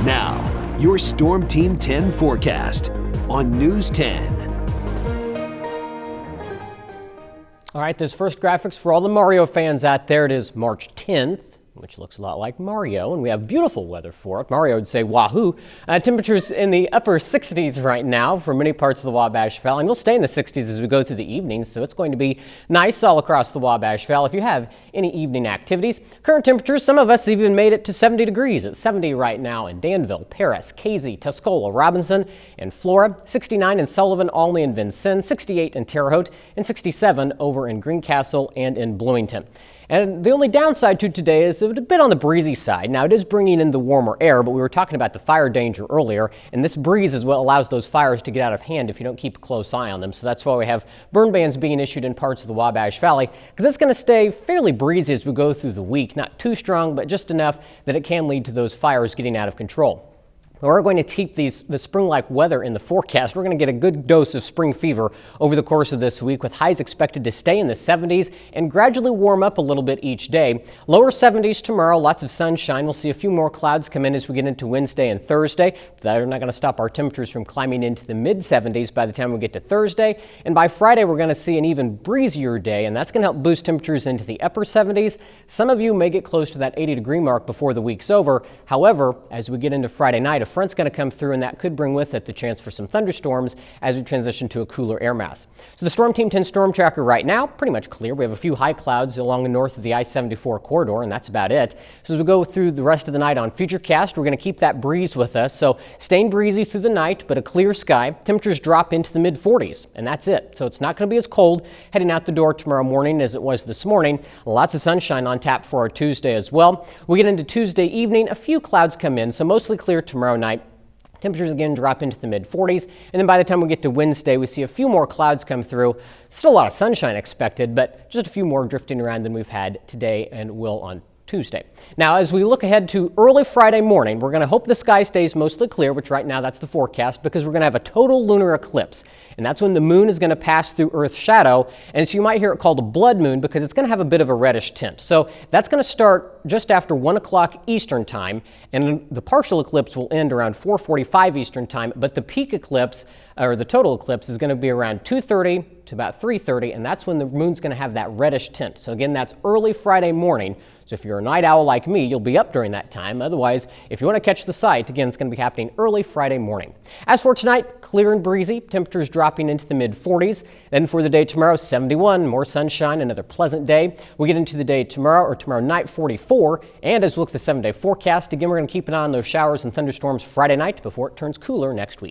Now, your Storm Team 10 forecast on News 10. All right, this first graphics for all the Mario fans out there. It is March 10th. Which looks a lot like Mario, and we have beautiful weather for it. Mario would say wahoo. Temperatures in the upper 60s right now for many parts of the Wabash Valley, and we'll stay in the 60s as we go through the evenings, so it's going to be nice all across the Wabash Valley. If you have any evening activities, current temperatures, some of us even made it to 70 degrees. It's 70 right now in Danville, Paris, Casey, Tuscola, Robinson, and Flora, 69 in Sullivan, Olney, and Vincennes, 68 in Terre Haute, and 67 over in Greencastle and in Bloomington. And the only downside to today is a bit on the breezy side. Now, it is bringing in the warmer air, but we were talking about the fire danger earlier, and this breeze is what allows those fires to get out of hand if you don't keep a close eye on them. So that's why we have burn bans being issued in parts of the Wabash Valley, because it's going to stay fairly breezy as we go through the week. Not too strong, but just enough that it can lead to those fires getting out of control. We're going to keep the spring-like weather in the forecast. We're going to get a good dose of spring fever over the course of this week, with highs expected to stay in the 70s and gradually warm up a little bit each day. Lower 70s tomorrow, lots of sunshine. We'll see a few more clouds come in as we get into Wednesday and Thursday. They're not going to stop our temperatures from climbing into the mid-70s by the time we get to Thursday. And by Friday, we're going to see an even breezier day, and that's going to help boost temperatures into the upper 70s. Some of you may get close to that 80-degree mark before the week's over. However, as we get into Friday night, a front's going to come through, and that could bring with it the chance for some thunderstorms as we transition to a cooler air mass. So the Storm Team 10 storm tracker right now, pretty much clear. We have a few high clouds along the north of the I-74 corridor, and that's about it. So as we go through the rest of the night on Futurecast, we're going to keep that breeze with us. So staying breezy through the night, but a clear sky. Temperatures drop into the mid-40s, and that's it. So it's not going to be as cold heading out the door tomorrow morning as it was this morning. Lots of sunshine on tap for our Tuesday as well. We get into Tuesday evening, a few clouds come in, so mostly clear tomorrow night. Temperatures again drop into the mid-40s, and then by the time we get to Wednesday, we see a few more clouds come through. Still a lot of sunshine expected, but just a few more drifting around than we've had today and will on Tuesday. Now, as we look ahead to early Friday morning, we're going to hope the sky stays mostly clear, which right now that's the forecast, because we're going to have a total lunar eclipse. And that's when the moon is going to pass through Earth's shadow. And so you might hear it called a blood moon because it's going to have a bit of a reddish tint. So that's going to start just after 1 o'clock Eastern time. And the partial eclipse will end around 4:45 Eastern time. But the peak eclipse, or the total eclipse, is going to be around 2:30 to about 3:30. And that's when the moon's going to have that reddish tint. So again, that's early Friday morning. So if you're a night owl like me, you'll be up during that time. Otherwise, if you want to catch the sight, again, it's going to be happening early Friday morning. As for tonight, clear and breezy, temperatures dropping into the mid-40s. Then for the day tomorrow, 71, more sunshine, another pleasant day. We get into the day tomorrow, or tomorrow night, 44. And as we look at the 7-day forecast, again, we're going to keep an eye on those showers and thunderstorms Friday night before it turns cooler next week.